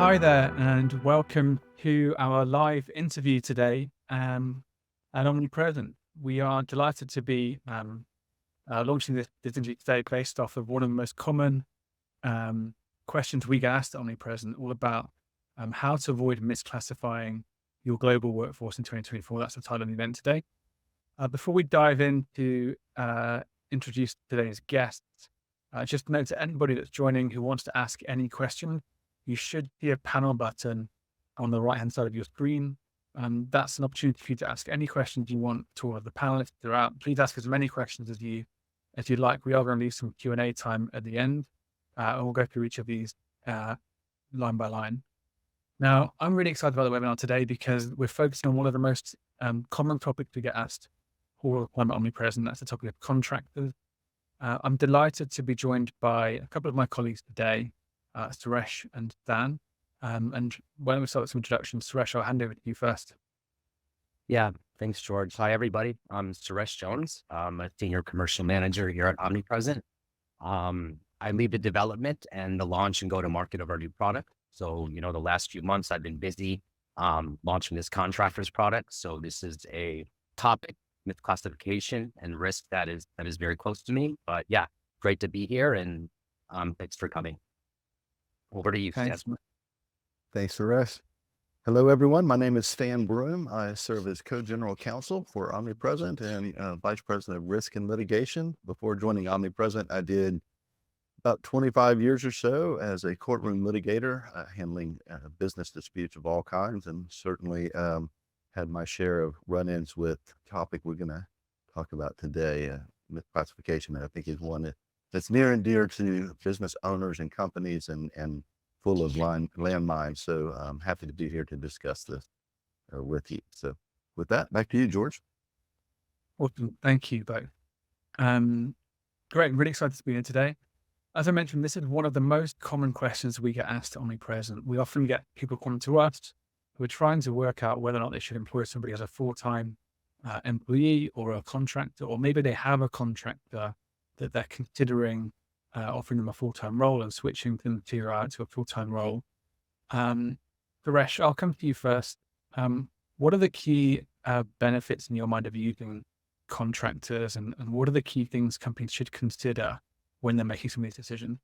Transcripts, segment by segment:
Hi there, and welcome to our live interview today at Omnipresent. We are delighted to be launching this interview today based off of one of the most common questions we get asked at Omnipresent, all about how to avoid misclassifying your global workforce in 2024. That's the title of the event today. Before we dive in to introduce today's guests, just note to anybody that's joining who wants to ask any question, you should see a panel button on the right-hand side of your screen. That's an opportunity for you to ask any questions you want to all of the panelists throughout. Please ask as many questions as you'd like. We are going to leave some Q&A time at the end, and we'll go through each of these line by line. Now, I'm really excited about the webinar today because we're focusing on one of the most common topics we get asked all the time at Omnipresent. That's the topic of contractors. I'm delighted to be joined by a couple of my colleagues today, Suresh and Dan. And why don't we start with some introductions? Suresh, I'll hand over to you first. Yeah, thanks, George. Hi, everybody. I'm Suresh Jones. I'm a senior commercial manager here at Omnipresent. I lead the development and the launch and go-to-market of our new product. So, the last few months I've been busy launching this Contractors product. So this is a topic, misclassification and risk that is very close to me. But yeah, great to be here, and thanks for coming. Over to you, Stan. Thanks, Suresh. Hello, everyone. My name is Stan Broome. I serve as co-general counsel for Omnipresent and vice president of risk and litigation. Before joining Omnipresent, I did about 25 years or so as a courtroom litigator, handling business disputes of all kinds, and certainly had my share of run-ins with the topic we're going to talk about today. Misclassification, I think, is one that's near and dear to business owners and companies, and full of landmines. So I'm happy to be here to discuss this with you. So with that, back to you, George. Awesome. Thank you both. Great. I'm really excited to be here today. As I mentioned, this is one of the most common questions we get asked at Omnipresent. We often get people coming to us who are trying to work out whether or not they should employ somebody as a full-time employee or a contractor, or maybe they have a contractor that they're considering offering them a full-time role and switching them to a full-time role. Suresh, I'll come to you first. What are the key benefits in your mind of using contractors, and what are the key things companies should consider when they're making some of these decisions?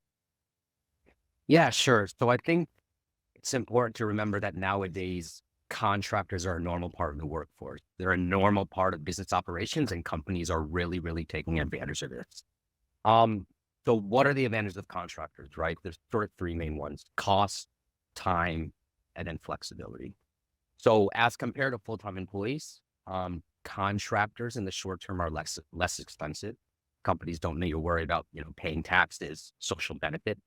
Yeah, sure. So I think it's important to remember that nowadays contractors are a normal part of the workforce. They're a normal part of business operations, and companies are really, really taking advantage of this. So what are the advantages of contractors, right? There's sort of three main ones: cost, time, and then flexibility. So as compared to full-time employees, contractors in the short term are less expensive. Companies don't need to worry about, paying taxes, social benefit.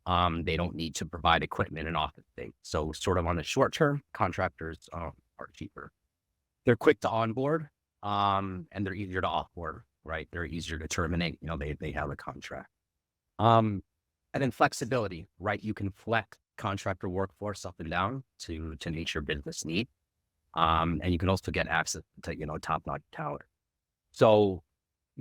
They don't need to provide equipment and office space. So sort of on the short term, contractors are cheaper. They're quick to onboard, and they're easier to offboard, right? They're easier to terminate. They have a contract. And then flexibility, right? You can flex contractor workforce up and down to meet your business need. And you can also get access to, top-notch talent. So,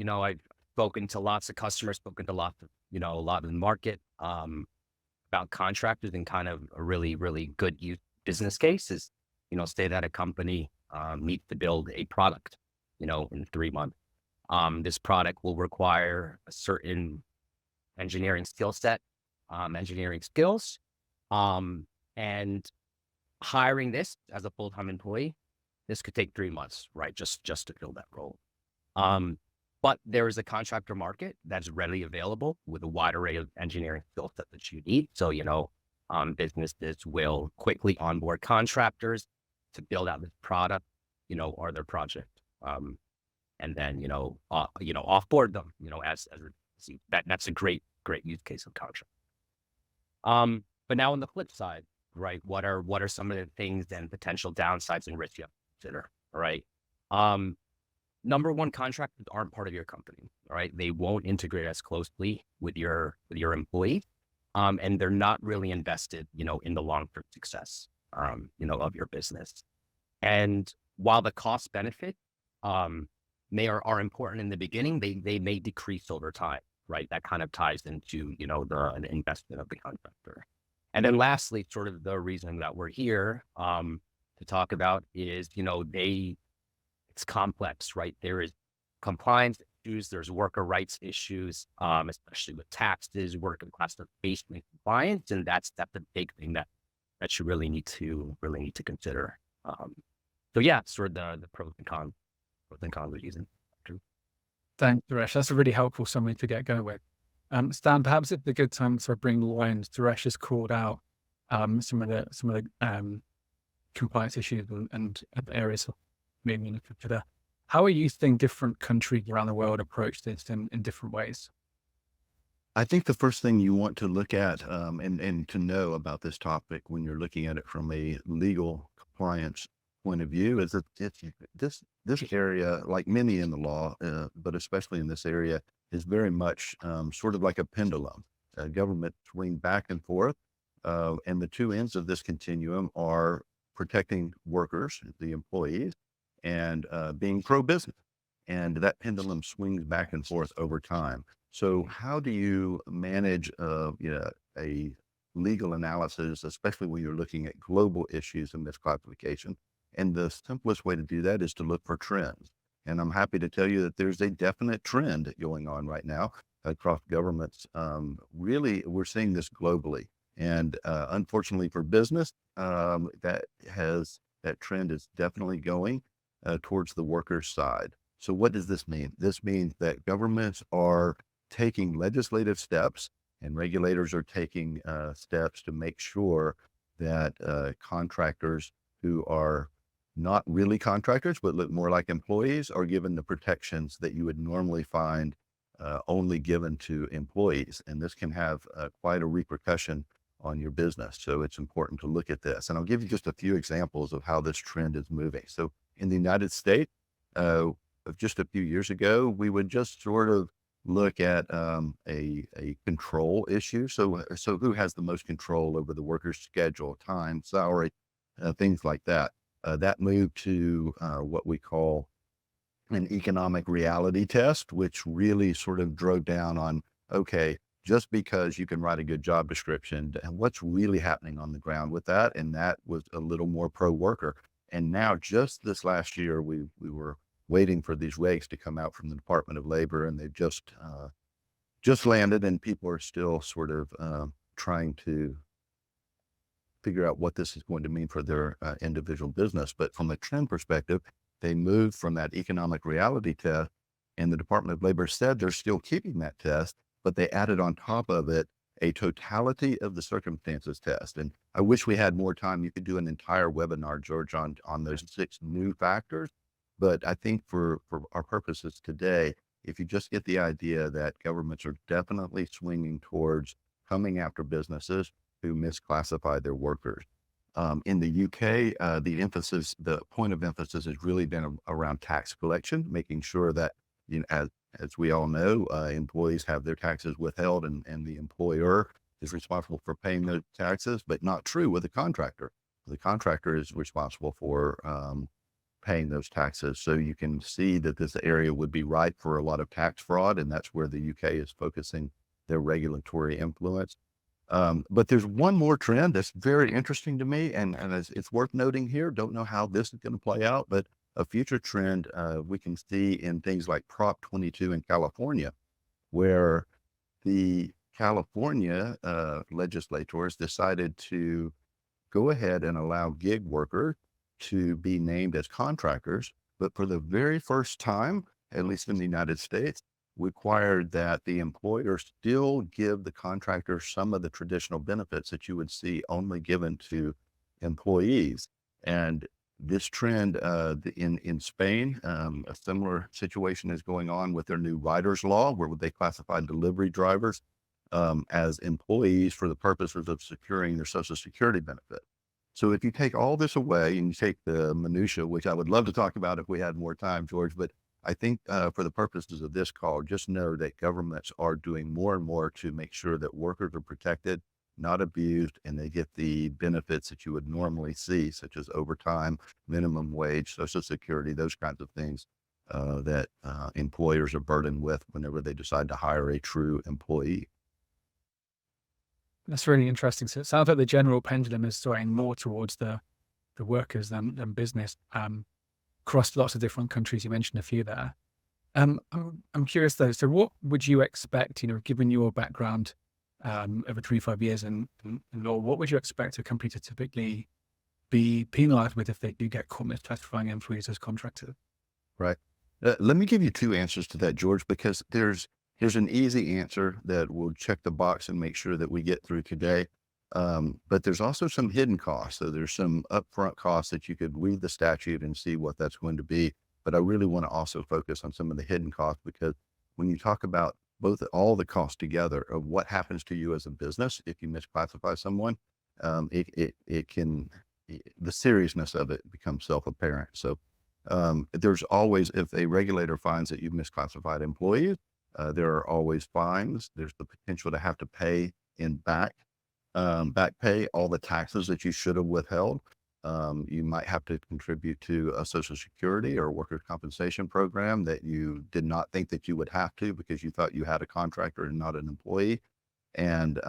I've spoken to lots of customers, spoken to a lot of the market about contractors, and kind of a really, really good business case is, say that a company needs to build a product, in 3 months. This product will require a certain engineering skill set, engineering skills, and hiring this as a full-time employee, this could take 3 months, right? Just to fill that role. But there is a contractor market that's readily available with a wide array of engineering skill sets that you need. So, businesses will quickly onboard contractors to build out this product, or their project. And then, offboard them, as that's a great use case of contract. But now on the flip side, right, what are some of the things and potential downsides and risks you have to consider, right? Number one, contractors aren't part of your company, right? They won't integrate as closely with your employee, and they're not really invested, in the long-term success, of your business. And while the cost benefit are important in the beginning, they may decrease over time, right? That kind of ties into, the investment of the contractor. And then lastly, sort of the reason that we're here to talk about is, it's complex, right? There is compliance issues, there's worker rights issues, especially with taxes, worker classification and compliance, and that's a big thing that you really need to consider. So yeah, sort of the pros and cons of using. Thanks, Suresh. That's a really helpful summary to get going with. Stan, perhaps it's a good time to bring the line. Suresh has called out some of the compliance issues and areas of maybe consider. How are you seeing different countries around the world approach this in different ways? I think the first thing you want to look at and to know about this topic when you're looking at it from a legal compliance point of view is that this area, like many in the law, but especially in this area, is very much sort of like a pendulum. Government swing back and forth, and the two ends of this continuum are protecting workers, the employees, and being pro-business. And that pendulum swings back and forth over time. So how do you manage a legal analysis, especially when you're looking at global issues in misclassification? And the simplest way to do that is to look for trends. And I'm happy to tell you that there's a definite trend going on right now across governments. Really, we're seeing this globally. And unfortunately for business, that trend is definitely going towards the workers' side. So what does this mean? This means that governments are taking legislative steps and regulators are taking steps to make sure that contractors who are not really contractors, but look more like employees, are given the protections that you would normally find only given to employees. And this can have quite a repercussion on your business. So it's important to look at this. And I'll give you just a few examples of how this trend is moving. So in the United States, just a few years ago, we would just sort of look at a control issue. So who has the most control over the worker's schedule, time, salary, things like that. That moved to what we call an economic reality test, which really sort of drove down on, okay, just because you can write a good job description, and what's really happening on the ground with that. And that was a little more pro-worker. And now just this last year, we were waiting for these regs to come out from the Department of Labor, and they've just landed, and people are still sort of trying to figure out what this is going to mean for their individual business. But from a trend perspective, they moved from that economic reality test, and the Department of Labor said they're still keeping that test, but they added on top of it a totality of the circumstances test. And I wish we had more time. You could do an entire webinar, George, on those 6 new factors. But I think for our purposes today, if you just get the idea that governments are definitely swinging towards coming after businesses who misclassify their workers. In the UK, the point of emphasis has really been around tax collection, making sure that, as we all know, employees have their taxes withheld and the employer is responsible for paying those taxes, but not true with the contractor. The contractor is responsible for paying those taxes. So you can see that this area would be ripe for a lot of tax fraud, and that's where the UK is focusing their regulatory influence. But there's one more trend that's very interesting to me, and it's worth noting here. Don't know how this is going to play out, but a future trend we can see in things like Prop 22 in California, where the California legislators decided to go ahead and allow gig workers to be named as contractors, but for the very first time, at least in the United States, required that the employer still give the contractor some of the traditional benefits that you would see only given to employees. And this trend in Spain, a similar situation is going on with their new riders law, where they classify delivery drivers as employees for the purposes of securing their Social Security benefit. So if you take all this away and you take the minutia, which I would love to talk about if we had more time, George, but I think for the purposes of this call, just know that governments are doing more and more to make sure that workers are protected, not abused, and they get the benefits that you would normally see, such as overtime, minimum wage, Social Security, those kinds of things that employers are burdened with whenever they decide to hire a true employee. That's really interesting. So it sounds like the general pendulum is swaying more towards the workers than business, across lots of different countries. You mentioned a few there. I'm curious though. So what would you expect, given your background over 25 years in law, what would you expect a company to typically be penalized with if they do get caught misclassifying employees as contractors? Right. Let me give you two answers to that, George, because there's an easy answer that will check the box and make sure that we get through today. But there's also some hidden costs. So there's some upfront costs that you could read the statute and see what that's going to be. But I really want to also focus on some of the hidden costs, because when you talk about all the costs together of what happens to you as a business if you misclassify someone, the seriousness of it becomes self-apparent. So there's always, if a regulator finds that you've misclassified employees, there are always fines. There's the potential to have to pay in back pay all the taxes that you should have withheld. You might have to contribute to a Social Security or workers' compensation program that you did not think that you would have to, because you thought you had a contractor and not an employee. And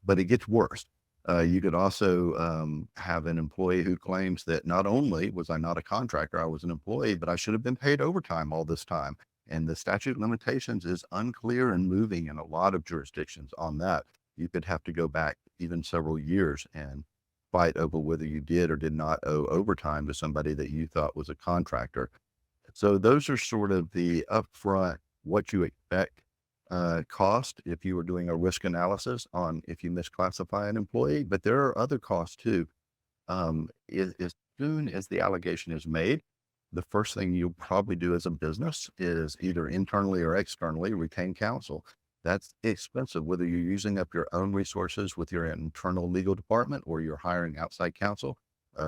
but it gets worse. You could also have an employee who claims that not only was I not a contractor, I was an employee, but I should have been paid overtime all this time. And the statute of limitations is unclear and moving in a lot of jurisdictions on that. You could have to go back even several years and fight over whether you did or did not owe overtime to somebody that you thought was a contractor. So those are sort of the upfront, what you expect cost if you were doing a risk analysis on if you misclassify an employee. But there are other costs too. As soon as the allegation is made, the first thing you'll probably do as a business is either internally or externally retain counsel. That's expensive, whether you're using up your own resources with your internal legal department or you're hiring outside counsel.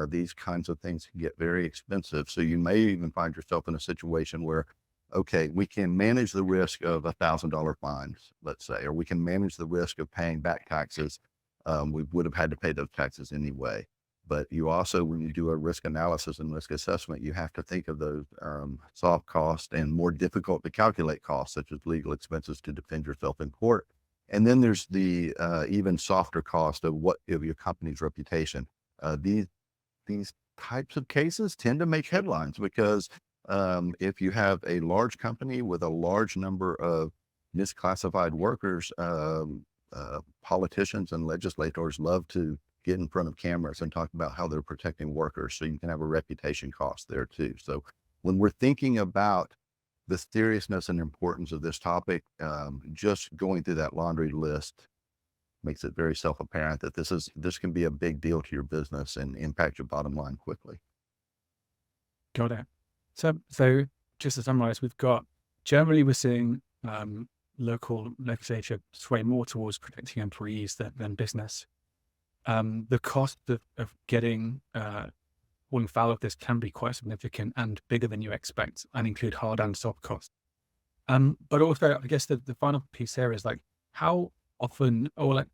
These kinds of things can get very expensive. So you may even find yourself in a situation where, okay, we can manage the risk of $1,000 fines, let's say, or we can manage the risk of paying back taxes. We would have had to pay those taxes anyway. But you also, when you do a risk analysis and risk assessment, you have to think of those soft costs and more difficult to calculate costs, such as legal expenses to defend yourself in court. And then there's the even softer cost of your company's reputation. These types of cases tend to make headlines because if you have a large company with a large number of misclassified workers, politicians and legislators love to get in front of cameras and talk about how they're protecting workers. So you can have a reputation cost there too. So when we're thinking about the seriousness and importance of this topic, just going through that laundry list makes it very self-apparent that this can be a big deal to your business and impact your bottom line quickly. Got it. So just to summarize, generally we're seeing local legislature sway more towards protecting employees than business. The cost of getting falling foul of this can be quite significant and bigger than you expect, and include hard and soft costs. But also, I guess the final piece here is like, how often, or like,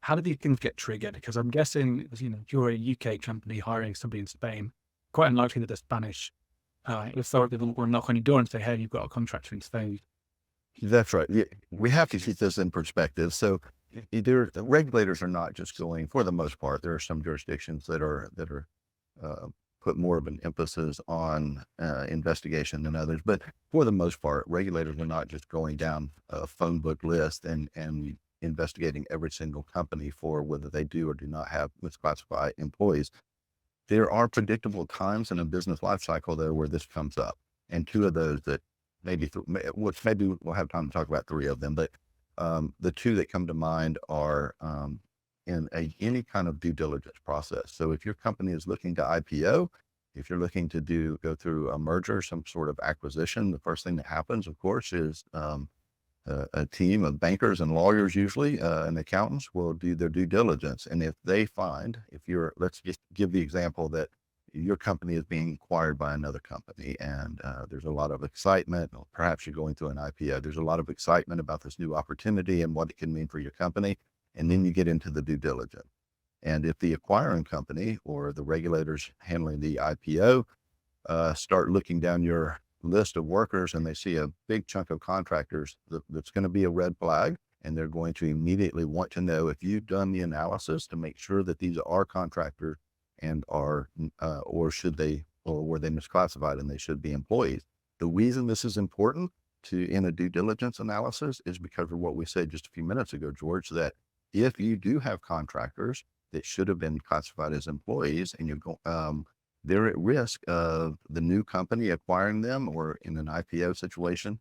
how do these things get triggered? Because I'm guessing, if you're a UK company hiring somebody in Spain, quite unlikely that the Spanish authority will knock on your door and say, "Hey, you've got a contractor in Spain." That's right. Yeah, we have to keep this in perspective. So the regulators are not just going, for the most part, there are some jurisdictions that are put more of an emphasis on investigation than others. But for the most part, regulators are not just going down a phone book list and investigating every single company for whether they do or do not have misclassified employees. There are predictable times in a business life cycle, though, where this comes up. And two of those that maybe we'll have time to talk about three of them, but the two that come to mind are in any kind of due diligence process. So if your company is looking to IPO, if you're looking to go through a merger, some sort of acquisition, the first thing that happens, of course, is a team of bankers and lawyers usually, and accountants will do their due diligence. And if they find, let's just give the example that your company is being acquired by another company and there's a lot of excitement, or perhaps you're going through an IPO, there's a lot of excitement about this new opportunity and what it can mean for your company. And then you get into the due diligence. And if the acquiring company or the regulators handling the IPO start looking down your list of workers and they see a big chunk of contractors, that's going to be a red flag. and they're going to immediately want to know if you've done the analysis to make sure that these are contractors and are, or were they misclassified and they should be employees. The reason this is important in a due diligence analysis is because of what we said just a few minutes ago, George, that if you do have contractors that should have been classified as employees and they're at risk of the new company acquiring them, or in an IPO situation,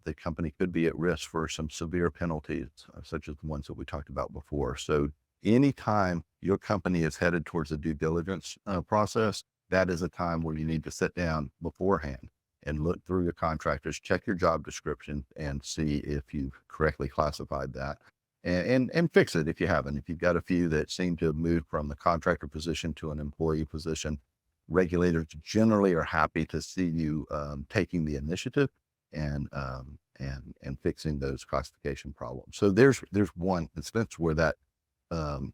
the company could be at risk for some severe penalties, such as the ones that we talked about before. So anytime your company is headed towards a due diligence process, that is a time where you need to sit down beforehand and look through your contractors, check your job description, and see if you've correctly classified that, and fix it if you haven't. If you've got a few that seem to have moved from the contractor position to an employee position, regulators generally are happy to see you taking the initiative and fixing those classification problems. So there's one instance where that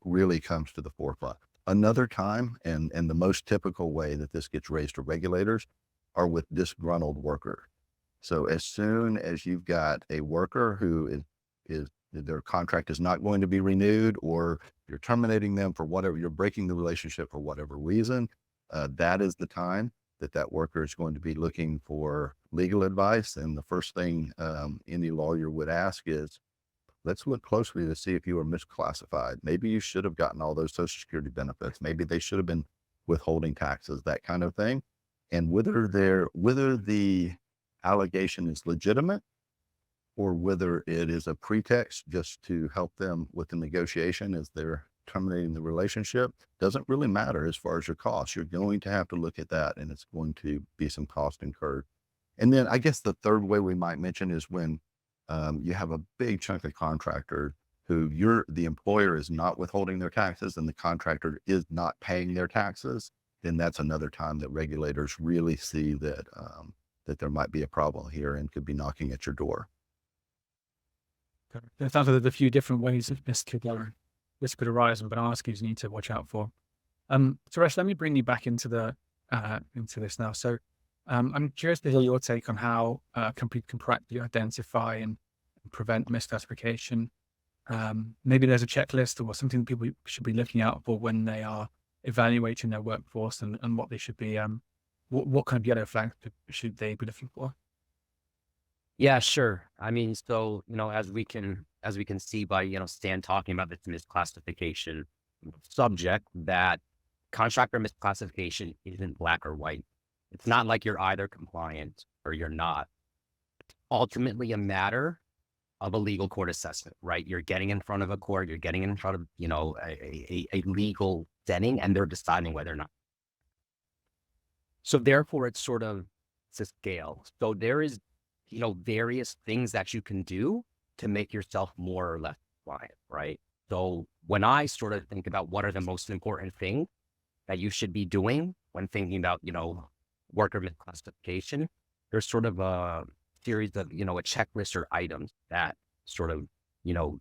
really comes to the forefront. Another time, and the most typical way that this gets raised to regulators, are with disgruntled workers. So as soon as you've got a worker who is their contract is not going to be renewed, or you're terminating them for whatever, you're breaking the relationship for whatever reason, that is the time that worker is going to be looking for legal advice. And the first thing any lawyer would ask is, let's look closely to see if you were misclassified. Maybe you should have gotten all those Social Security benefits. Maybe they should have been withholding taxes, that kind of thing. And whether the allegation is legitimate or whether it is a pretext just to help them with the negotiation as they're terminating the relationship, doesn't really matter as far as your costs. You're going to have to look at that, and it's going to be some cost incurred. And then I guess the third way we might mention is when you have a big chunk of contractors who the employer is not withholding their taxes and the contractor is not paying their taxes, then that's another time that regulators really see that there might be a problem here and could be knocking at your door. It sounds like there's a few different ways that this could arise and penalties you need to watch out for. Suresh, let me bring you back into this now. So I'm curious to hear your take on how a company can proactively identify and prevent misclassification. Maybe there's a checklist or something that people should be looking out for when they are evaluating their workforce, and what they should be, what kind of yellow flags should they be looking for? Yeah, sure. I mean, so, as we can see by, Stan talking about this misclassification subject, that contractor misclassification isn't black or white. It's not like you're either compliant or you're not. It's ultimately a matter of a legal court assessment, right? You're getting in front of a court, you're getting in front of, a legal setting, and they're deciding whether or not. So therefore it's a scale. So there is, various things that you can do to make yourself more or less compliant, right? So when I think about what are the most important things that you should be doing when thinking about, worker misclassification, there's a series of, a checklist or items that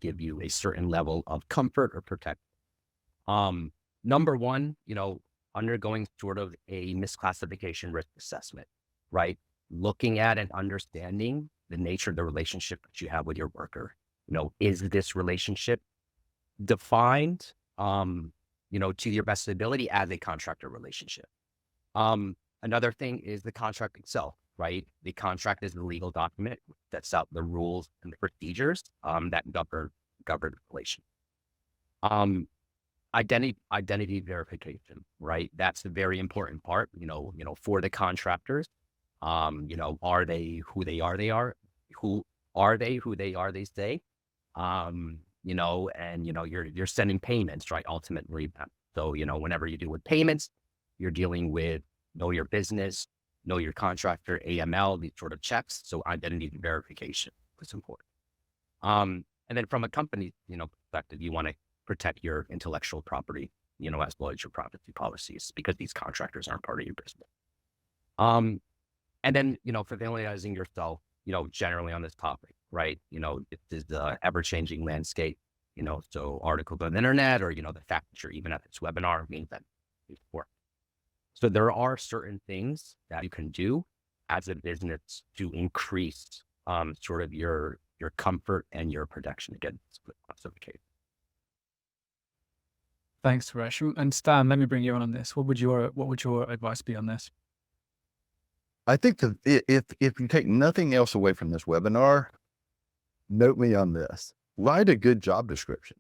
give you a certain level of comfort or protection. Number one, undergoing a misclassification risk assessment, right? Looking at and understanding the nature of the relationship that you have with your worker. Is this relationship defined, to your best ability as a contractor relationship? Another thing is the contract itself, right? The contract is the legal document that sets out the rules and the procedures that govern the relation. Identity verification, right? That's the very important part, for the contractors. Are they who they are? Who are they? Who they are? They say, and you're sending payments, right? Ultimately, so whenever you deal with payments, you're dealing with know your business, know your contractor, AML, these checks. So identity verification is important. And then from a company, perspective, you want to protect your intellectual property, as well as your privacy policies, because these contractors aren't part of your business. And then, for familiarizing yourself, generally on this topic, right? It is the ever-changing landscape, so articles on the internet, or, the fact that you're even at this webinar means that it's important. So there are certain things that you can do as a business to increase, your your comfort and your protection against misclassification. Thanks, Suresh. And Stan, let me bring you on this. What would your advice be on this? I think if you take nothing else away from this webinar, note me on this. Write a good job description.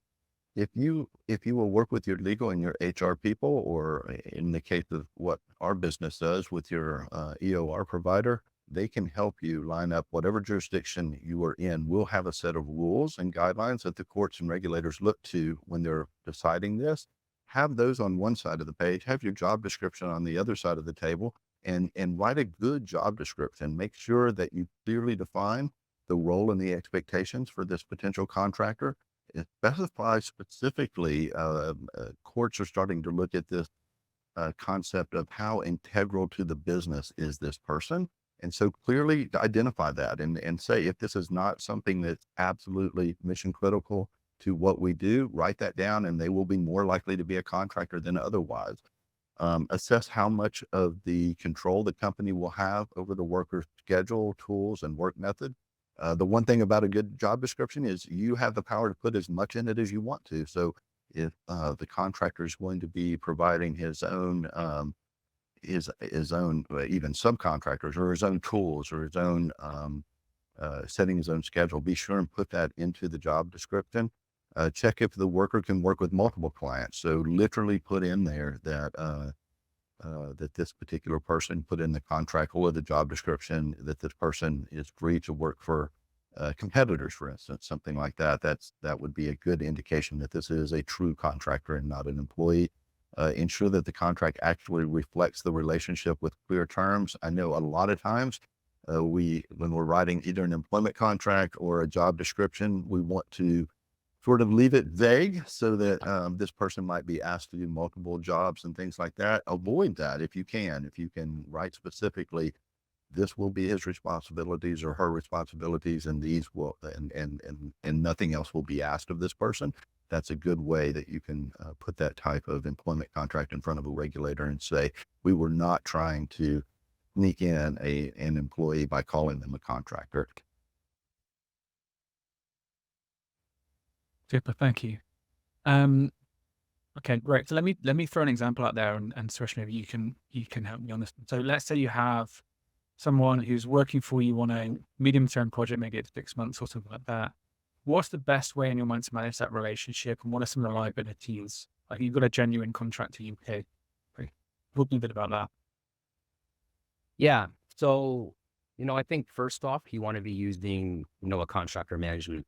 If you will work with your legal and your HR people, or in the case of what our business does with your EOR provider, they can help you line up whatever jurisdiction you are in. We'll have a set of rules and guidelines that the courts and regulators look to when they're deciding this. Have those on one side of the page, have your job description on the other side of the table, and write a good job description. Make sure that you clearly define the role and the expectations for this potential contractor. It specifies specifically, courts are starting to look at this concept of how integral to the business is this person. And so clearly identify that and say, if this is not something that's absolutely mission critical to what we do, write that down, and they will be more likely to be a contractor than otherwise. Assess how much of the control the company will have over the worker's schedule, tools, and work method. The one thing about a good job description is you have the power to put as much in it as you want to. So if the contractor is going to be providing his own even subcontractors, or his own tools, or his own setting his own schedule, be sure and put that into the job description. Check if the worker can work with multiple clients. So literally put in there that that this particular person, put in the contract or the job description, that this person is free to work for competitors, for instance, something like that. That would be a good indication that this is a true contractor and not an employee. Ensure that the contract actually reflects the relationship with clear terms. I know a lot of times when we're writing either an employment contract or a job description, we want to sort of leave it vague so that this person might be asked to do multiple jobs and things like that. Avoid that if you can. If you can write specifically, this will be his responsibilities or her responsibilities, and these will, and nothing else will be asked of this person. That's a good way that you can put that type of employment contract in front of a regulator and say, we were not trying to sneak in an employee by calling them a contractor. Super, thank you. Okay, great. So let me throw an example out there, and Suresh, maybe you can help me on this. So let's say you have someone who's working for you on a medium-term project, maybe it's 6 months or something like that. What's the best way in your mind to manage that relationship, and what are some of the liabilities? Like, you've got a genuine contractor you pay. Talk me a bit about that. Yeah. So, I think first off, you want to be using, a contractor management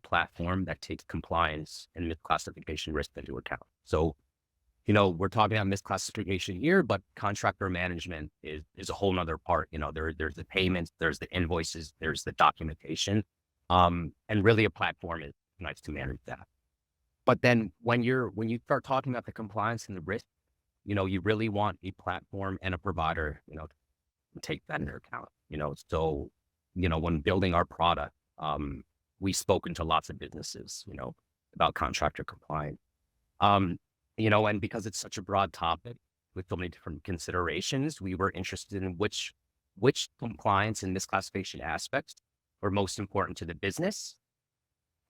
platform that takes compliance and misclassification risk into account. So, we're talking about misclassification here, but contractor management is a whole nother part. There's the payments, there's the invoices, there's the documentation, and really a platform is nice to manage that. But then when you start talking about the compliance and the risk, you really want a platform and a provider, to take that into account. So, when building our product, we've spoken to lots of businesses, about contractor compliance. And because it's such a broad topic with so many different considerations, we were interested in which compliance and misclassification aspects were most important to the business.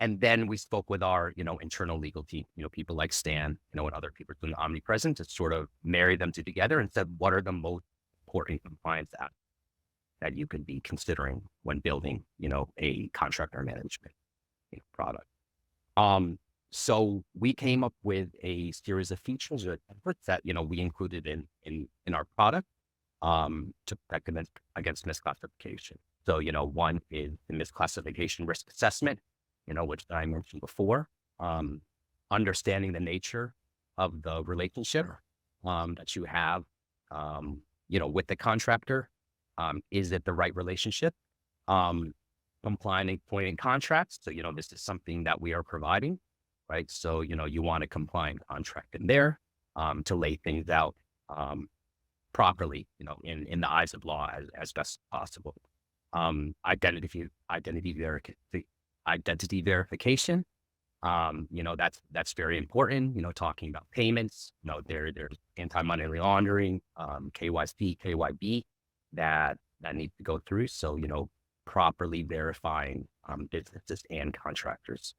And then we spoke with our, internal legal team, people like Stan, and other people from Omnipresent, to sort of marry them together and said, what are the most important compliance aspects that you could be considering when building, a contractor management product. So we came up with a series of features or efforts that, we included in our product to protect against misclassification. So, one is the misclassification risk assessment, which I mentioned before, understanding the nature of the relationship that you have, with the contractor. Is it the right relationship? Compliant employment contracts. So, this is something that we are providing, right? So, you want a compliant contract in there to lay things out properly, in the eyes of law as best as possible. Identity verification. That's very important, talking about payments, there's anti-money laundering, KYC, KYB, that needs to go through. So, properly verifying businesses and contractors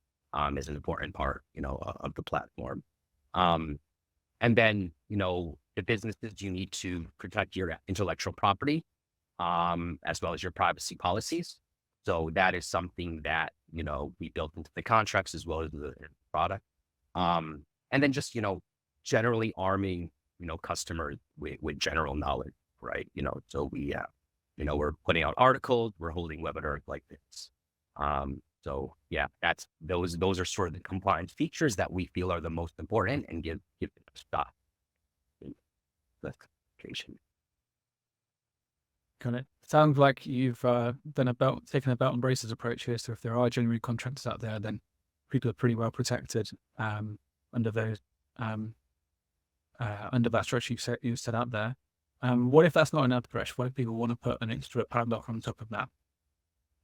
is an important part, of the platform. And then, the businesses, you need to protect your intellectual property, as well as your privacy policies. So that is something that, we built into the contracts as well as the product. And then just, generally arming, customers with general knowledge, right? So we're putting out articles, we're holding webinars like this. So yeah, those are sort of the compliance features that we feel are the most important and give it a stop. Classification. Got it. Sounds like you've taken a belt and braces approach here. So if there are genuine contractors out there, then people are pretty well protected under those under that structure you set out there. What if that's not enough, Suresh? What if people want to put an extra padlock on top of that?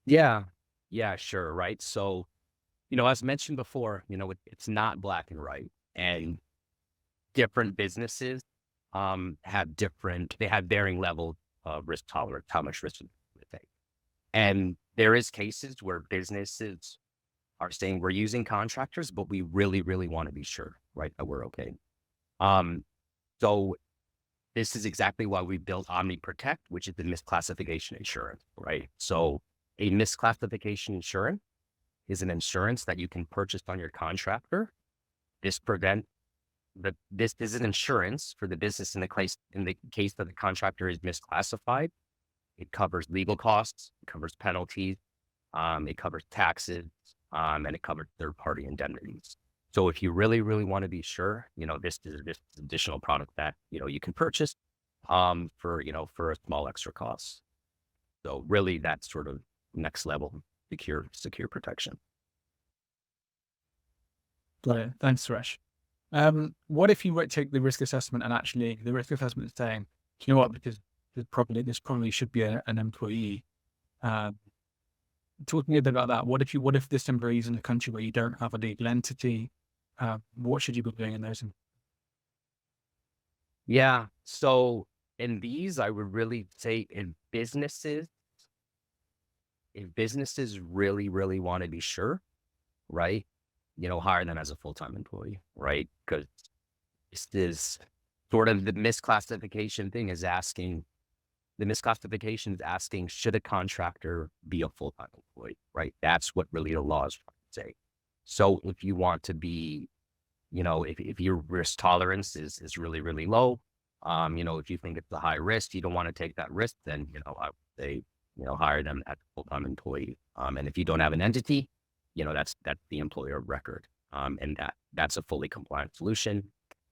Yeah, sure, right. So, as mentioned before, it's not black and white, and different businesses have varying levels of risk tolerance, how much risk they take. And there is cases where businesses are saying we're using contractors, but we really, really want to be sure, right, that we're okay. So this is exactly why we built Omniprotect, which is the misclassification insurance, right? So a misclassification insurance is an insurance that you can purchase on your contractor. This is an insurance for the business in the case that the contractor is misclassified. It covers legal costs, it covers penalties, it covers taxes, and it covers third-party indemnities. So if you really, really want to be sure, this is this additional product that, you can purchase for a small extra cost. So really that's sort of next level secure protection. Got it. Thanks, Suresh. What if you take the risk assessment and actually the risk assessment is saying, you know what, because this probably should be an employee. Talk to me a bit about that. What if this employee is in a country where you don't have a legal entity? What should you be doing in those? Yeah. So in these, I would really say if businesses really, really want to be sure, right? Hire them as a full-time employee, right? Because this is sort of the misclassification thing is asking, should a contractor be a full-time employee, right? That's what really the law is trying to say. So if you want to be, if your risk tolerance is really, really low, if you think it's a high risk, you don't want to take that risk, then, I would say, hire them as a full-time employee. And if you don't have an entity, that's the employer of record. And that's a fully compliant solution.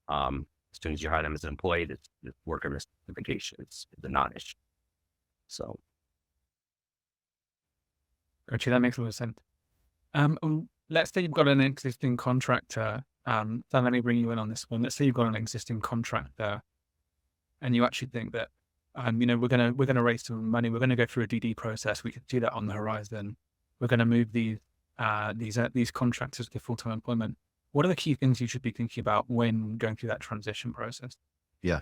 As soon as you hire them as an employee, the worker misclassification is a non-issue. So. Actually, that makes a lot of sense. Let's say you've got an existing contractor. So let me bring you in on this one. Let's say you've got an existing contractor, and you actually think that, we're gonna raise some money. We're gonna go through a DD process. We can see that on the horizon. We're gonna move these contractors to full-time employment. What are the key things you should be thinking about when going through that transition process? Yeah.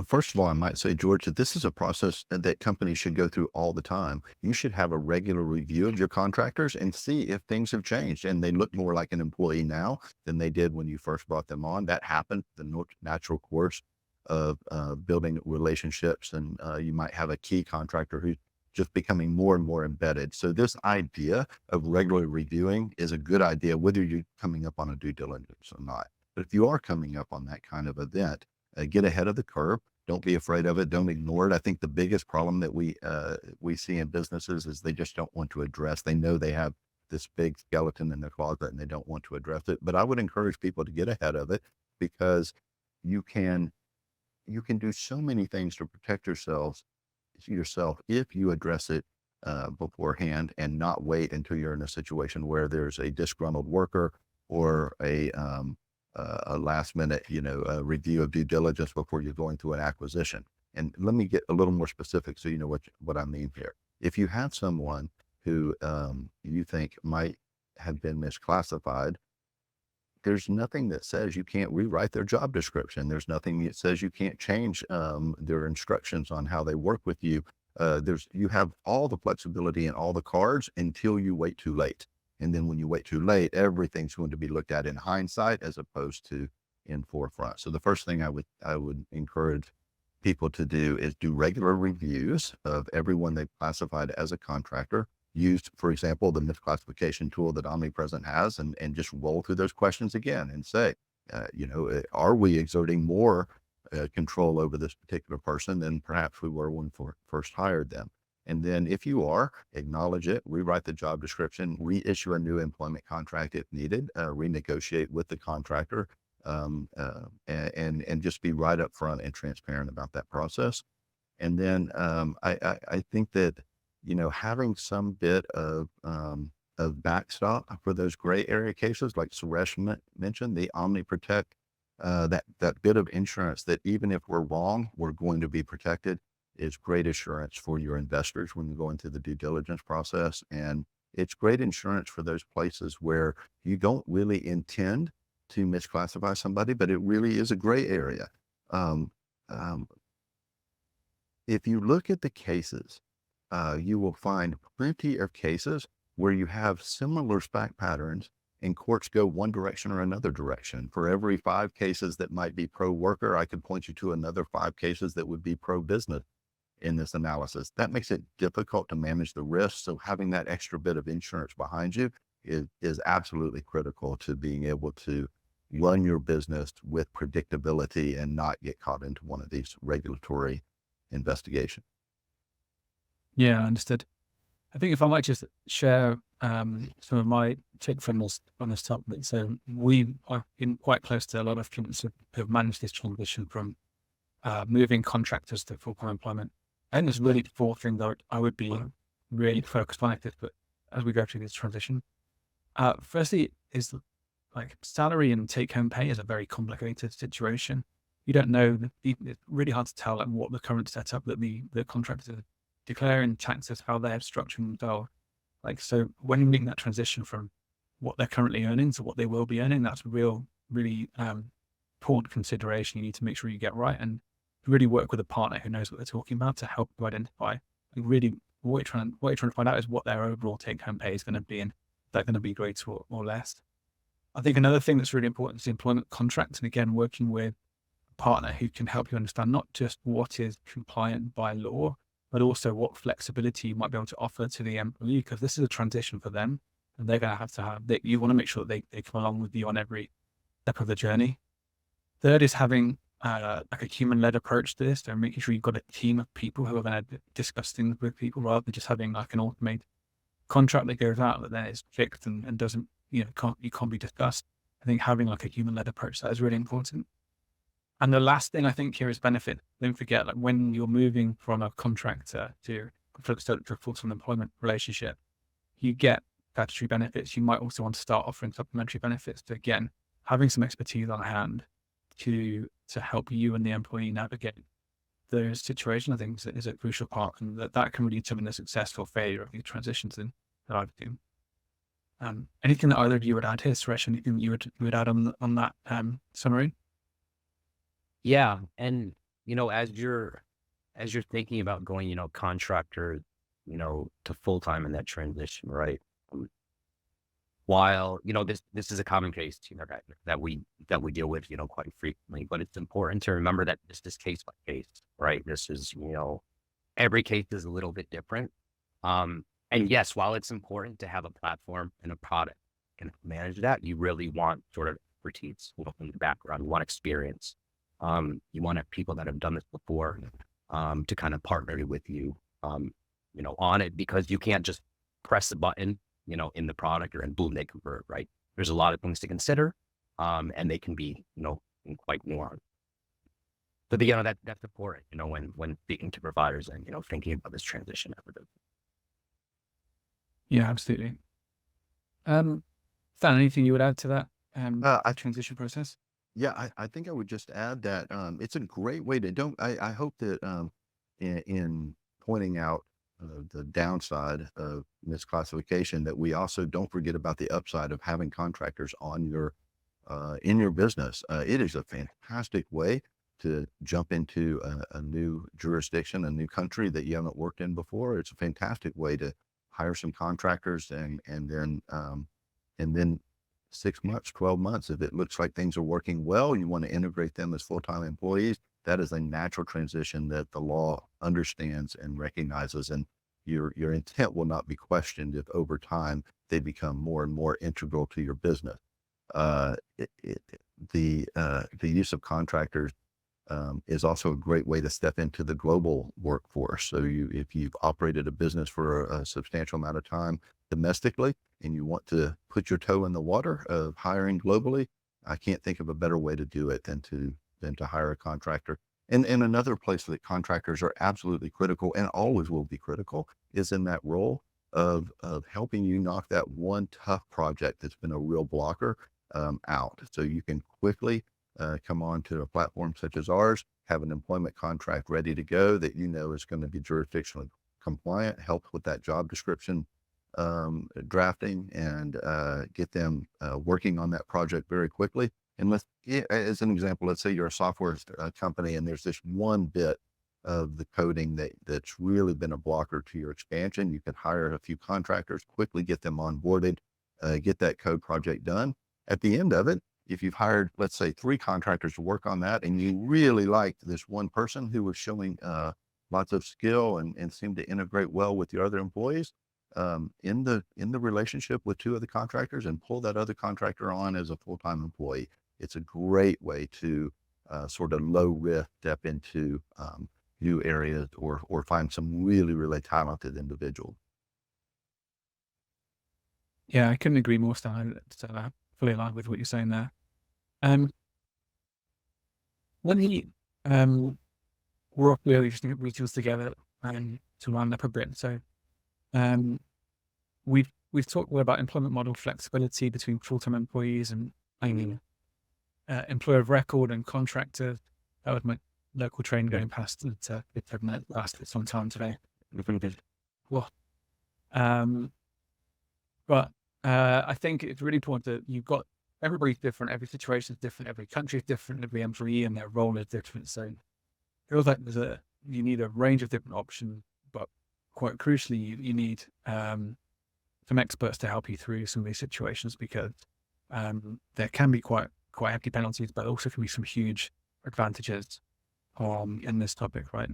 First of all, I might say, George, that this is a process that companies should go through all the time. You should have a regular review of your contractors and see if things have changed and they look more like an employee now than they did when you first brought them on. That happened, the natural course of building relationships, and you might have a key contractor who's just becoming more and more embedded. So this idea of regularly reviewing is a good idea, whether you're coming up on a due diligence or not. But if you are coming up on that kind of event, get ahead of the curve. Don't be afraid of it. Don't ignore it. I think the biggest problem that we see in businesses is they just don't want to address. They know they have this big skeleton in their closet and they don't want to address it. But I would encourage people to get ahead of it, because you can do so many things to protect yourself if you address it beforehand and not wait until you're in a situation where there's a disgruntled worker or a last minute, review of due diligence before you're going through an acquisition. And let me get a little more specific so you know what I mean here. If you have someone who you think might have been misclassified, there's nothing that says you can't rewrite their job description. There's nothing that says you can't change their instructions on how they work with you. you have all the flexibility and all the cards until you wait too late. And then when you wait too late, everything's going to be looked at in hindsight as opposed to in forefront. So the first thing I would encourage people to do is do regular reviews of everyone they've classified as a contractor. Used, for example, the misclassification tool that Omnipresent has, and just roll through those questions again and say, are we exerting more control over this particular person than perhaps we were when we first hired them? And then if you are, acknowledge it, rewrite the job description, reissue a new employment contract if needed, renegotiate with the contractor, and just be right up front and transparent about that process. And then I think that, having some bit of backstop for those gray area cases, like Suresh mentioned, the OmniProtect, that bit of insurance that even if we're wrong, we're going to be protected, is great assurance for your investors when you go into the due diligence process. And it's great insurance for those places where you don't really intend to misclassify somebody, but it really is a gray area. If you look at the cases, you will find plenty of cases where you have similar fact patterns and courts go one direction or another direction. For every 5 cases that might be pro-worker, I could point you to another 5 cases that would be pro-business in this analysis. That makes it difficult to manage the risk. So having that extra bit of insurance behind you is absolutely critical to being able to run your business with predictability and not get caught into one of these regulatory investigations. Yeah, understood. I think if I might just share some of my take from this on this topic. So we are in quite close to a lot of clients who have managed this transition from moving contractors to full-time employment. And there's really 4 things that I would be really focused on but as we go through this transition. Firstly is like salary and take-home pay is a very complicated situation. You don't know, it's really hard to tell like what the current setup that the contractors are declaring taxes, how they're structuring themselves. Like, so when you make that transition from what they're currently earning to what they will be earning, that's really important consideration you need to make sure you get right, and really work with a partner who knows what they're talking about to help you identify. Like really, what you're trying to find out is what their overall take-home pay is going to be, and if they're going to be greater or less. I think another thing that's really important is the employment contract, and again, working with a partner who can help you understand not just what is compliant by law, but also what flexibility you might be able to offer to the employee, because this is a transition for them, and they're going to have that you want to make sure that they come along with you on every step of the journey. Third is having like a human-led approach to this, and making sure you've got a team of people who are going to discuss things with people, rather than just having like an automated contract that goes out that then is fixed and doesn't, can't be discussed. I think having like a human-led approach, that is really important. And the last thing I think here is benefit. Don't forget, like when you're moving from a contractor to a full-time employment relationship, you get statutory benefits. You might also want to start offering supplementary benefits. So again, having some expertise on hand to help you and the employee navigate those situations, I think is a crucial part, and that can really determine the successful failure of these transitions that I've done. Anything that either of you would add here, Suresh? Anything you would add on that summary? Yeah. And, as you're thinking about going, contractor, to full-time in that transition, right? While, this is a common case, that we deal with, quite frequently, but it's important to remember that this is case by case, right? This is, every case is a little bit different. And yes, while it's important to have a platform and a product and manage that, you really want sort of expertise in the background. You want experience. You want to have people that have done this before, to kind of partner with you, on it, because you can't just press the button, in the product and boom, they convert, right? There's a lot of things to consider, and they can be, quite nuanced. So that's important, when speaking to providers and, thinking about this transition effort. Yeah, absolutely. Stan, anything you would add to that transition process? Yeah, I think I would just add that it's a great way to I hope that in pointing out the downside of misclassification, that we also don't forget about the upside of having contractors on your in your business. It is a fantastic way to jump into a new jurisdiction, a new country that you haven't worked in before. It's a fantastic way to hire some contractors and then 6 months, 12 months, if it looks like things are working well, you want to integrate them as full-time employees. That is a natural transition that the law understands and recognizes, and your intent will not be questioned if over time they become more and more integral to your business. The use of contractors is also a great way to step into the global workforce. So if you've operated a business for a substantial amount of time domestically and you want to put your toe in the water of hiring globally, I can't think of a better way to do it than to hire a contractor. And another place that contractors are absolutely critical and always will be critical is in that role of helping you knock that one tough project that's been a real blocker out. So you can quickly come on to a platform such as ours, have an employment contract ready to go that you know is going to be jurisdictionally compliant, help with that job description drafting, and get them working on that project very quickly. And as an example, let's say you're a software company and there's this one bit of the coding that's really been a blocker to your expansion. You can hire a few contractors, quickly get them onboarded, get that code project done. At the end of it, if you've hired, let's say, 3 contractors to work on that, and you really liked this one person who was showing lots of skill and seemed to integrate well with your other employees, in the relationship with 2 of the contractors, and pull that other contractor on as a full-time employee. It's a great way to sort of low risk step into new areas or find some really, really talented individuals. Yeah, I couldn't agree more, Stan. So I fully aligned with what you're saying there. When he worked with regions together to round up a bit. So we've talked a lot about employment model flexibility between full-time employees and employer of record and contractor. That was my local train going past it. It lasted some time today. Well, but I think it's really important that you've got everybody's different, every situation is different, every country is different, every employee and their role is different. So it feels like you need a range of different options, but quite crucially, you need some experts to help you through some of these situations, because there can be quite hefty penalties, but also can be some huge advantages in this topic, right?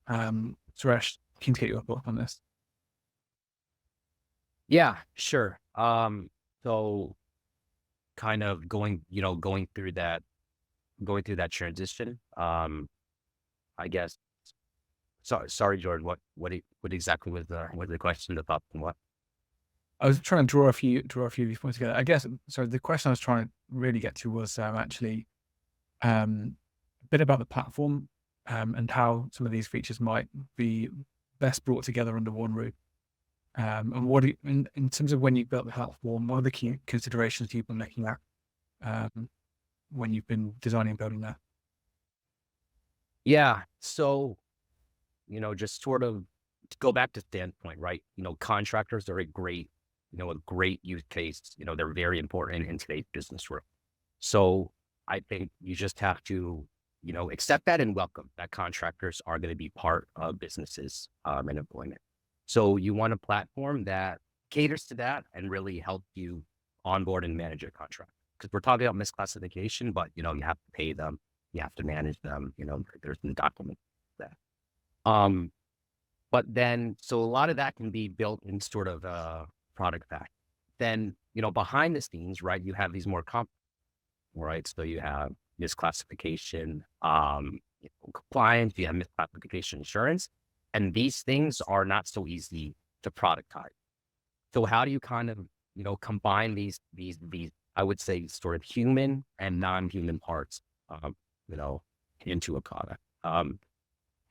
Suresh, keen to get your thoughts on this. Yeah, sure. So kind of going through that transition. I guess. Sorry, Jordan. What exactly was the question about? What? I was trying to draw a few of these points together. I guess. So the question I was trying to really get to was actually a bit about the platform and how some of these features might be best brought together under one roof. And what in terms of when you built the platform, what are the key considerations you've been looking at when you've been designing and building that? Yeah. So, just sort of to go back to standpoint, right? Contractors are a great use case. They're very important in today's business world. So I think you just have to, accept that and welcome that contractors are going to be part of businesses and employment. So you want a platform that caters to that and really help you onboard and manage your contract. Because we're talking about misclassification, but you have to pay them, you have to manage them. There's some documents that. But then, so a lot of that can be built in sort of a product pack. Then, behind the scenes, right, you have these more right? So you have misclassification, compliance, you have misclassification insurance, and these things are not so easy to productize. So how do you kind of, combine these, I would say, sort of human and non-human parts, into a product?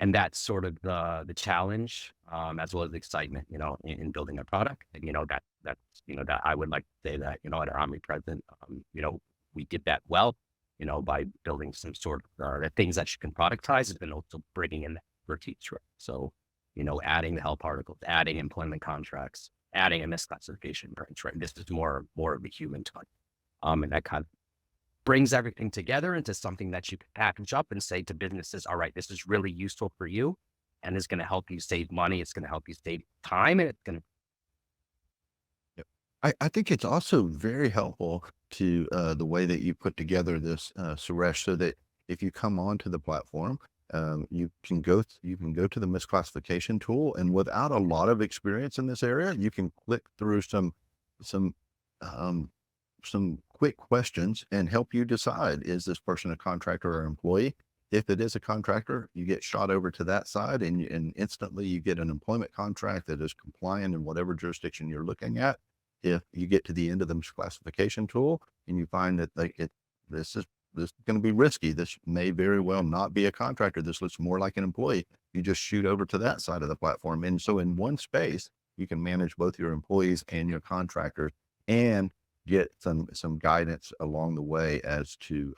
And that's sort of the challenge, as well as the excitement, in building a product. And, that I would like to say that, at our Omnipresent, we did that well, by building some sort of things that you can productize, and also bringing in the expertise, right? So, adding the help articles, adding employment contracts, adding a misclassification branch, right? This is more of the human touch. And that kind of brings everything together into something that you can package up and say to businesses, all right, this is really useful for you and is going to help you save money. It's going to help you save time, and it's going to. Yep. I think it's also very helpful to the way that you put together this, Suresh, so that if you come onto the platform, you can go to the misclassification tool, and without a lot of experience in this area, you can click through some um, some quick questions and help you decide, is this person a contractor or employee? If it is a contractor, you get shot over to that side, and instantly you get an employment contract that is compliant in whatever jurisdiction you're looking at. If you get to the end of the misclassification tool and you find that this is going to be risky, this may very well not be a contractor, this looks more like an employee, you just shoot over to that side of the platform. And so in one space, you can manage both your employees and your contractors and get some guidance along the way as to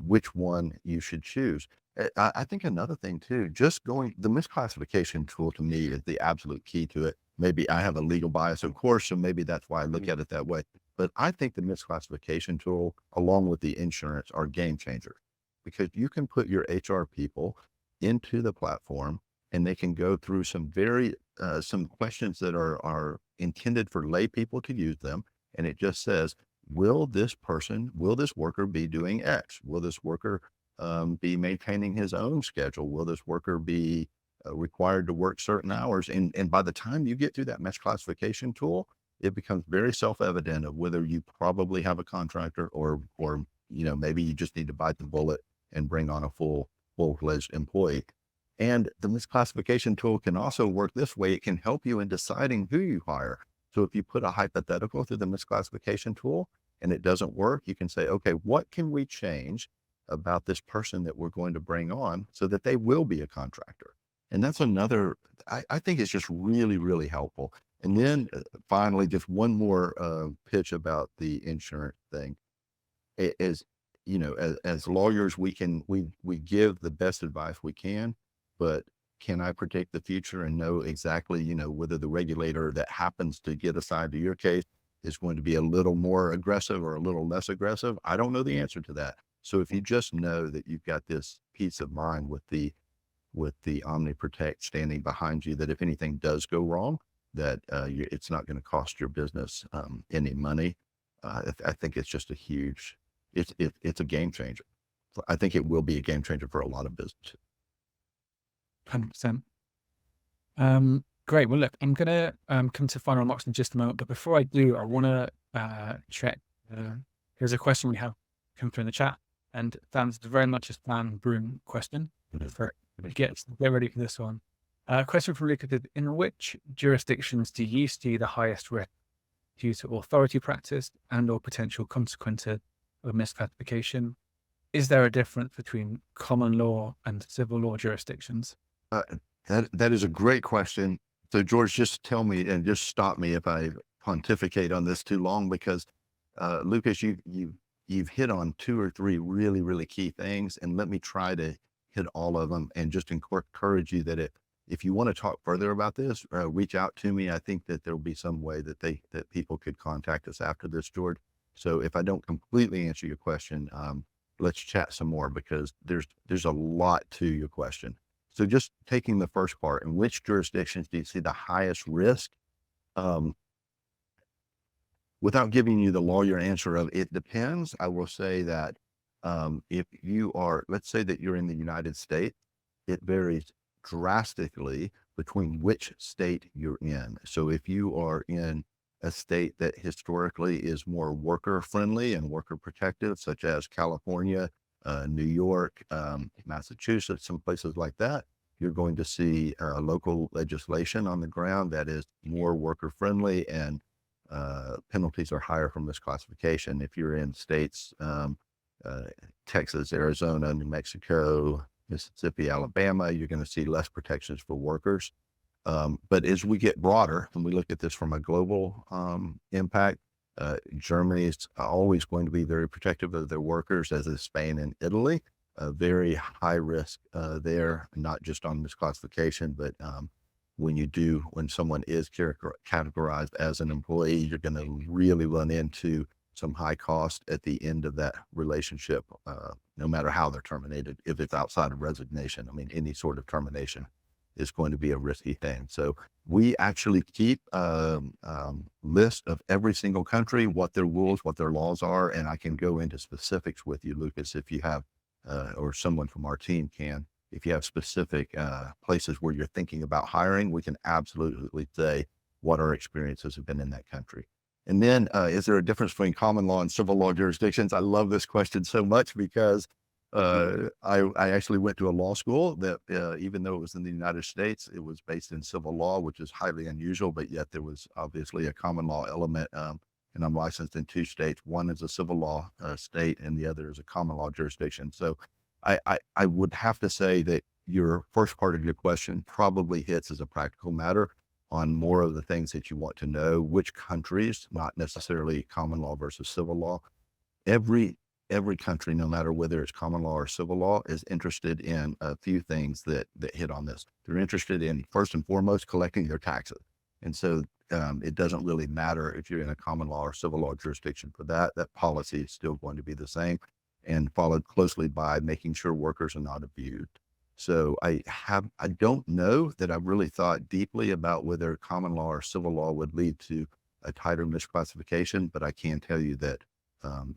which one you should choose. I think another thing too, the misclassification tool to me is the absolute key to it. Maybe I have a legal bias, of course, so maybe that's why I look at it that way. But I think the misclassification tool, along with the insurance, are game changers, because you can put your HR people into the platform and they can go through some questions that are intended for lay people to use them. And it just says, will this worker be doing X? Will this worker be maintaining his own schedule? Will this worker be required to work certain hours? And by the time you get through that misclassification tool, it becomes very self-evident of whether you probably have a contractor or maybe you just need to bite the bullet and bring on a full-fledged employee. And the misclassification tool can also work this way. It can help you in deciding who you hire. So if you put a hypothetical through the misclassification tool and it doesn't work, you can say, okay, what can we change about this person that we're going to bring on so that they will be a contractor? And that's another, I think it's just really, really helpful. And then finally, just one more pitch about the insurance thing is, as lawyers, we give the best advice we can, but can I predict the future and know exactly, whether the regulator that happens to get assigned to your case is going to be a little more aggressive or a little less aggressive? I don't know the answer to that. So if you just know that you've got this peace of mind with the Omniprotect standing behind you, that if anything does go wrong, that it's not going to cost your business any money. I think it's just it's a game changer. I think it will be a game changer for a lot of businesses. 100%. Great. Well, look, I'm going to come to final remarks in just a moment. But before I do, I want to check. Here's a question we have come through in the chat. And that's very much a Stan Broome question. Get ready for this one. Question from Lucas: in which jurisdictions do you see the highest risk due to authority practice and/or potential consequences of misclassification? Is there a difference between common law and civil law jurisdictions? That is a great question. So George, just tell me and just stop me if I pontificate on this too long, because Lucas, you've hit on 2 or 3 really, really key things, and let me try to hit all of them and just encourage you that if you want to talk further about this, reach out to me. I think that there'll be some way that people could contact us after this, George. So if I don't completely answer your question, let's chat some more, because there's a lot to your question. So just taking the first part, in which jurisdictions do you see the highest risk? Without giving you the lawyer answer of it depends, I will say that if you are, let's say that you're in the United States, it varies drastically between which state you're in. So if you are in a state that historically is more worker friendly and worker protective, such as California, New York, Massachusetts, some places like that, you're going to see local legislation on the ground that is more worker friendly, and penalties are higher for misclassification. If you're in states, Texas, Arizona, New Mexico, Mississippi, Alabama, you're going to see less protections for workers. But as we get broader and we look at this from a global impact, Germany is always going to be very protective of their workers, as is Spain and Italy. Very high risk there, not just on misclassification, but when someone is categorized as an employee, you're going to really run into some high cost at the end of that relationship, no matter how they're terminated. If it's outside of resignation, I mean, any sort of termination is going to be a risky thing. So we actually keep list of every single country, what their rules, what their laws are, and I can go into specifics with you, Lucas, if you have, or someone from our team can. If you have specific places where you're thinking about hiring, we can absolutely say what our experiences have been in that country. And then, is there a difference between common law and civil law jurisdictions? I love this question so much because I actually went to a law school that, even though it was in the United States, it was based in civil law, which is highly unusual, but yet there was obviously a common law element. And I'm licensed in 2 states. One is a civil law state and the other is a common law jurisdiction. So I would have to say that your first part of your question probably hits as a practical matter on more of the things that you want to know, which countries, not necessarily common law versus civil law. Every country, no matter whether it's common law or civil law, is interested in a few things that hit on this. They're interested in, first and foremost, collecting their taxes. And so it doesn't really matter if you're in a common law or civil law jurisdiction for that. That policy is still going to be the same and followed closely by making sure workers are not abused. So I don't know that I've really thought deeply about whether common law or civil law would lead to a tighter misclassification, but I can tell you that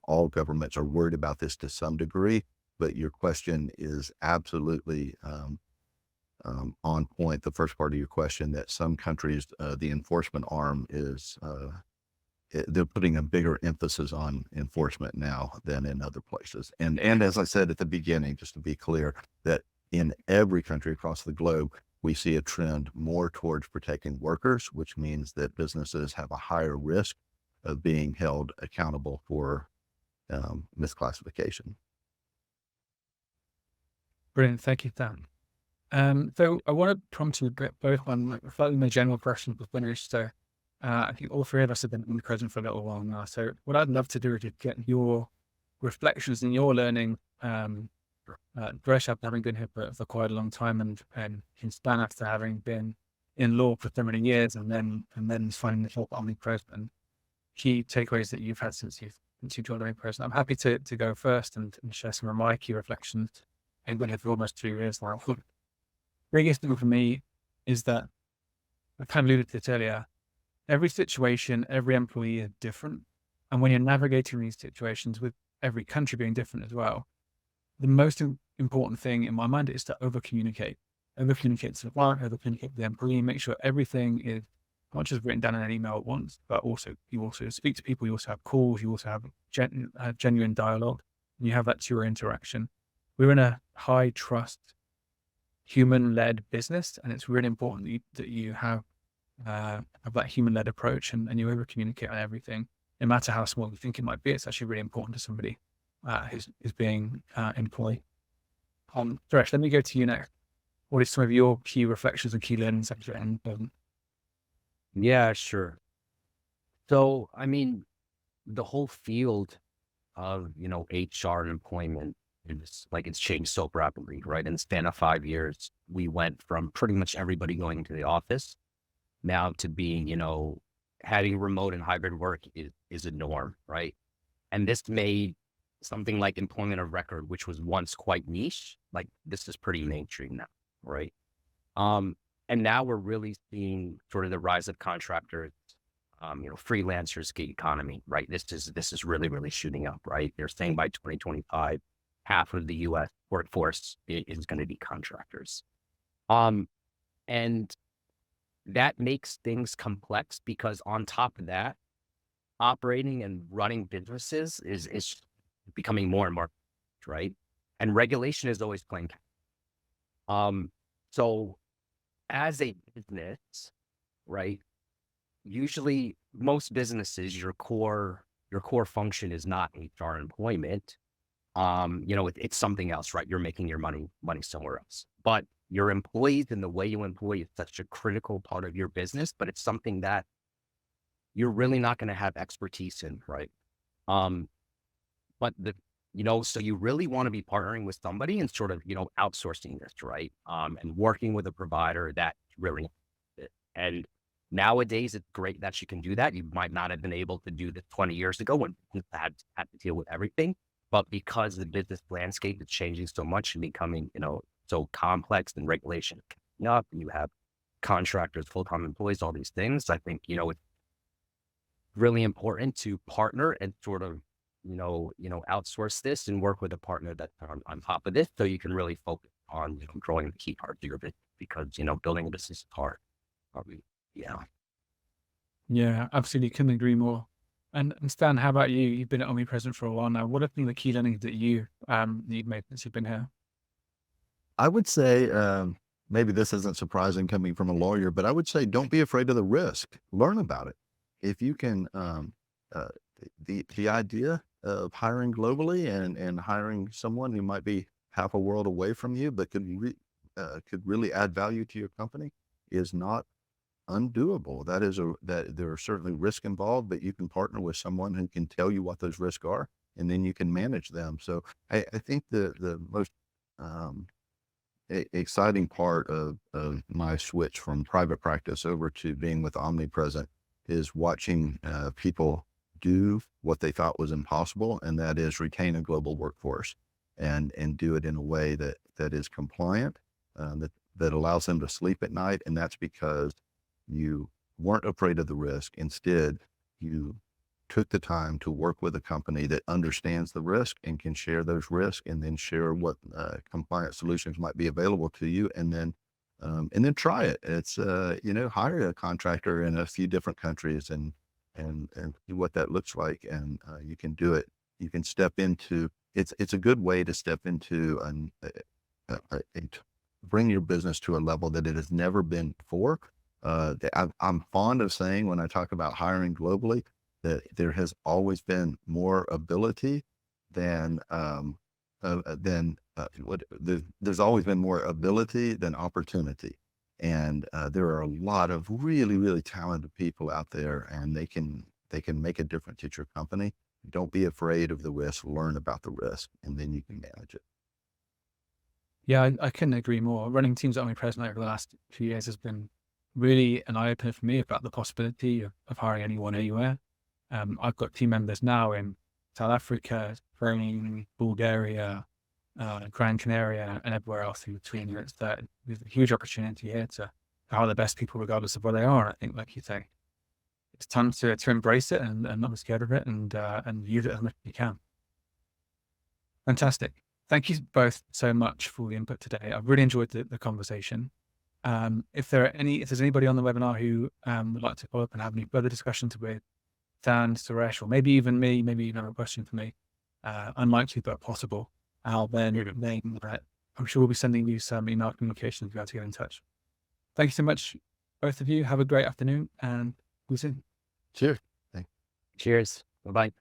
all governments are worried about this to some degree, but your question is absolutely on point. The first part of your question, that some countries, the enforcement arm is, they're putting a bigger emphasis on enforcement now than in other places. And as I said at the beginning, just to be clear, that in every country across the globe, we see a trend more towards protecting workers, which means that businesses have a higher risk of being held accountable for misclassification. Brilliant. Thank you, Dan. So I want to prompt you a bit both on like slightly more general questions with finished. So I think all 3 of us have been present for a little while now. So what I'd love to do is get your reflections and your learning. Suresh, having been here for quite a long time, and in span after having been in law for so many years, and then finding the help Omnipresent, key takeaways that you've had since you joined Omnipresent. I'm happy to go first and share some of my key reflections. I've been here for almost 2 years now. The biggest thing for me is that I kind of alluded to this earlier. Every situation, every employee is different, and when you're navigating these situations with every country being different as well, the most important thing in my mind is to over-communicate to the client, over-communicate with the employee, make sure everything is not just written down in an email at once, but also you also speak to people, you also have calls, you also have genuine dialogue, and you have that 2-way interaction. We're in a high trust, human-led business, and it's really important that you have that human-led approach and you over-communicate on everything, no matter how small you think it might be. It's actually really important to somebody who's being employed. Suresh, let me go to you next. What are some of your key reflections and key learnings after it? Yeah, sure. So, I mean, the whole field of, HR and employment is like, it's changed so rapidly, right? In the span of 5 years, we went from pretty much everybody going to the office now to being, having remote and hybrid work is a norm, right? And this made something like employment of record, which was once quite niche, like this is pretty mainstream now, right? And now we're really seeing sort of the rise of contractors, freelancers, gig economy, right? This is really, really shooting up, right? They're saying by 2025, half of the U.S. workforce is going to be contractors. And that makes things complex because on top of that, operating and running businesses is becoming more and more, right? And regulation is always playing. So as a business, right, usually most businesses, your core function is not HR employment. It's something else, right? You're making your money somewhere else. But your employees and the way you employ is such a critical part of your business, but it's something that you're really not going to have expertise in, right? But so you really want to be partnering with somebody and sort of, outsourcing this, right? And working with a provider that really, and Nowadays, it's great that you can do that. You might not have been able to do this 20 years ago when you had to deal with everything. But because the business landscape is changing so much and becoming, so complex and regulation coming up, and you have contractors, full-time employees, all these things, I think, it's really important to partner and sort of, outsource this and work with a partner that's on top of this so you can really focus on growing the key parts of your business because, building a business is hard. Probably, yeah. Yeah, absolutely. Couldn't agree more. And Stan, how about you? You've been at Omnipresent for a while now. What have been the key learnings that you've made since you've been here? I would say, maybe this isn't surprising coming from a lawyer, but I would say don't be afraid of the risk. Learn about it. If you can, uh, the idea of hiring globally and hiring someone who might be half a world away from you, but could really add value to your company is not undoable. That there are certainly risks involved, but you can partner with someone who can tell you what those risks are, and then you can manage them. So I think the most um, exciting part of my switch from private practice over to being with Omnipresent is watching people do what they thought was impossible, and that is retain a global workforce and do it in a way that is compliant, that allows them to sleep at night. And that's because you weren't afraid of the risk. Instead, you took the time to work with a company that understands the risk and can share those risks, and then share what compliant solutions might be available to you, and then try it. It's hire a contractor in a few different countries and see what that looks like, and you can do it. You can step into it's a good way to step into bring your business to a level that it has never been before. I'm fond of saying when I talk about hiring globally that there has always been more ability than there's always been more ability than opportunity. And there are a lot of really, really talented people out there, and they can make a difference at your company. Don't be afraid of the risk. Learn about the risk, and then you can manage it. Yeah, I couldn't agree more. Running teams at Omnipresent over the last few years has been really an eye opener for me about the possibility of hiring anyone anywhere. I've got team members now in South Africa, Broome, Bulgaria, Gran Canaria, and everywhere else in between. There's a huge opportunity here to hire the best people regardless of where they are. I think, like you say, it's time to embrace it and not be scared of it, and use it as much as you can. Fantastic. Thank you both so much for the input today. I've really enjoyed the conversation. If there's anybody on the webinar who would like to follow up and have any further discussions with Dan, Suresh, or maybe even me, maybe even have a question for me, unlikely but possible, I'm sure we'll be sending you some email communications if you have to get in touch. Thank you so much, both of you. Have a great afternoon, and we'll see you soon. Cheers. Cheers. Bye-bye.